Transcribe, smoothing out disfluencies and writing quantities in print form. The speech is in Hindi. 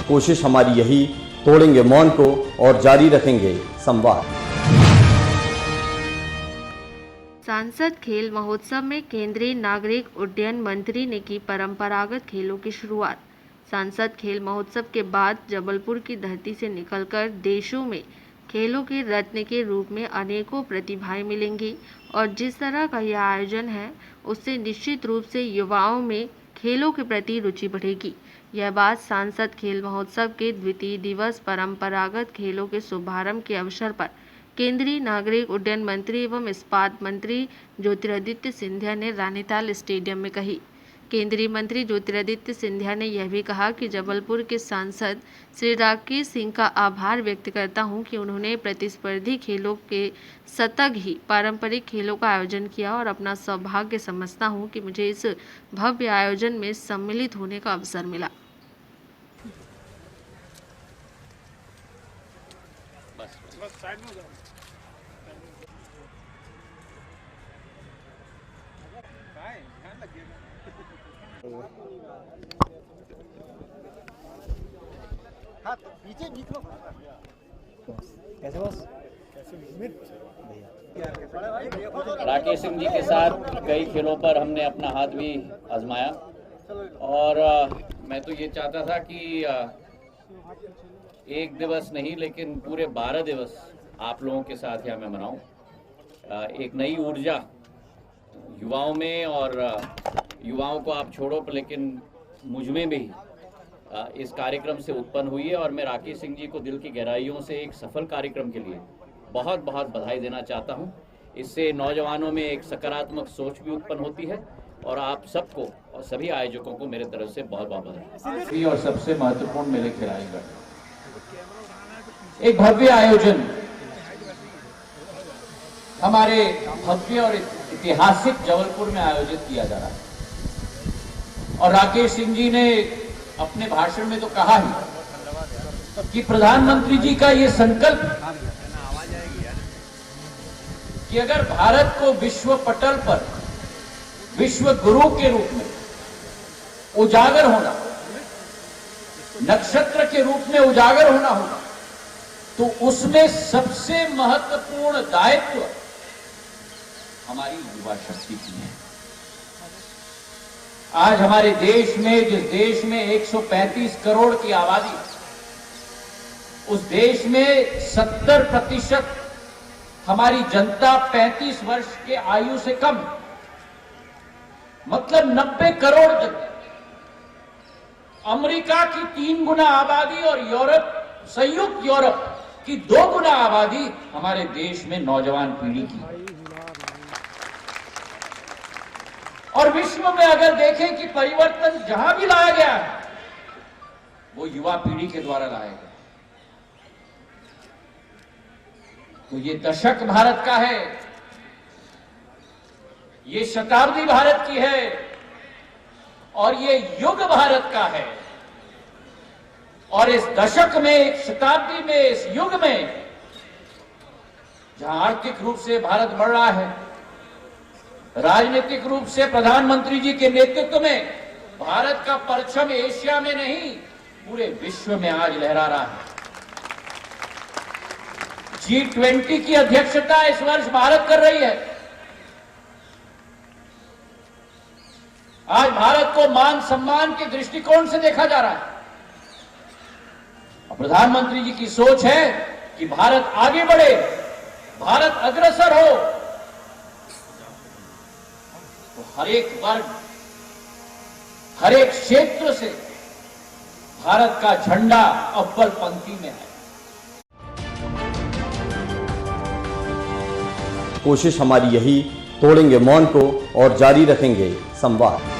कोशिश हमारी यही, तोड़ेंगे मौन को और जारी रखेंगे संवाद। सांसद खेल महोत्सव में केंद्रीय नागरिक उड्डयन मंत्री ने की परंपरागत खेलों की शुरुआत। सांसद खेल महोत्सव के बाद जबलपुर की धरती से निकलकर देशों में खेलों के रत्न के रूप में अनेकों प्रतिभाएं मिलेंगी और जिस तरह का यह आयोजन है उससे निश्चित रूप से युवाओं में खेलों के प्रति रुचि बढ़ेगी। यह बात सांसद खेल महोत्सव के द्वितीय दिवस परंपरागत खेलों के शुभारंभ के अवसर पर केंद्रीय नागरिक उड्डयन मंत्री एवं इस्पात मंत्री ज्योतिरादित्य सिंधिया ने रानीताल स्टेडियम में कही। केंद्रीय मंत्री ज्योतिरादित्य सिंधिया ने यह भी कहा कि जबलपुर के सांसद श्री राकेश सिंह का आभार व्यक्त करता हूं कि उन्होंने प्रतिस्पर्धी खेलों के सतत ही पारंपरिक खेलों का आयोजन किया और अपना सौभाग्य समझता हूं कि मुझे इस भव्य आयोजन में सम्मिलित होने का अवसर मिला। हाँ, पीछे निकलो। कैसे बस? राकेश सिंह जी के साथ कई खेलों पर हमने अपना हाथ भी आजमाया और मैं तो ये चाहता था कि एक दिवस नहीं लेकिन पूरे 12 दिवस आप लोगों के साथ यहाँ मैं मनाऊं। एक नई ऊर्जा युवाओं में और युवाओं को आप छोड़ो लेकिन मुझ में भी इस कार्यक्रम से उत्पन्न हुई है और मैं राकेश सिंह जी को दिल की गहराइयों से एक सफल कार्यक्रम के लिए बहुत बहुत बधाई देना चाहता हूं। इससे नौजवानों में एक सकारात्मक सोच भी उत्पन्न होती है और आप सबको और सभी आयोजकों को मेरे तरफ से बहुत बहुत बधाई। और सबसे महत्वपूर्ण मेले खिलाड़ीगण, एक भव्य आयोजन हमारे भव्य और ऐतिहासिक जबलपुर में आयोजित किया जा रहा है और राकेश सिंह जी ने अपने भाषण में तो कहा ही कि प्रधानमंत्री जी का ये संकल्प कि अगर भारत को विश्व पटल पर विश्व गुरु के रूप में उजागर होना, नक्षत्र के रूप में उजागर होना होगा तो उसमें सबसे महत्वपूर्ण दायित्व हमारी युवा शक्ति की है। आज हमारे देश में, जिस देश में 135 करोड़ की आबादी, उस देश में 70% हमारी जनता 35 वर्ष के आयु से कम, मतलब 90 करोड़ जनता। अमेरिका की 3 गुना आबादी और यूरोप, संयुक्त यूरोप की 2 गुना आबादी हमारे देश में नौजवान पीढ़ी की। और विश्व में अगर देखें कि परिवर्तन जहां भी लाया गया है वो युवा पीढ़ी के द्वारा लाया गया। तो ये दशक भारत का है, ये शताब्दी भारत की है और ये युग भारत का है। और इस दशक में, एक शताब्दी में, इस युग में जहां आर्थिक रूप से भारत बढ़ रहा है, राजनीतिक रूप से प्रधानमंत्री जी के नेतृत्व में भारत का परचम एशिया में नहीं पूरे विश्व में आज लहरा रहा है। G20 की अध्यक्षता इस वर्ष भारत कर रही है। आज भारत को मान सम्मान के दृष्टिकोण से देखा जा रहा है। प्रधानमंत्री जी की सोच है कि भारत आगे बढ़े, भारत अग्रसर हो, तो हर एक वर्ग, हर एक क्षेत्र से भारत का झंडा अव्वल पंक्ति में है। कोशिश हमारी यही, तोड़ेंगे मौन को और जारी रखेंगे संवाद।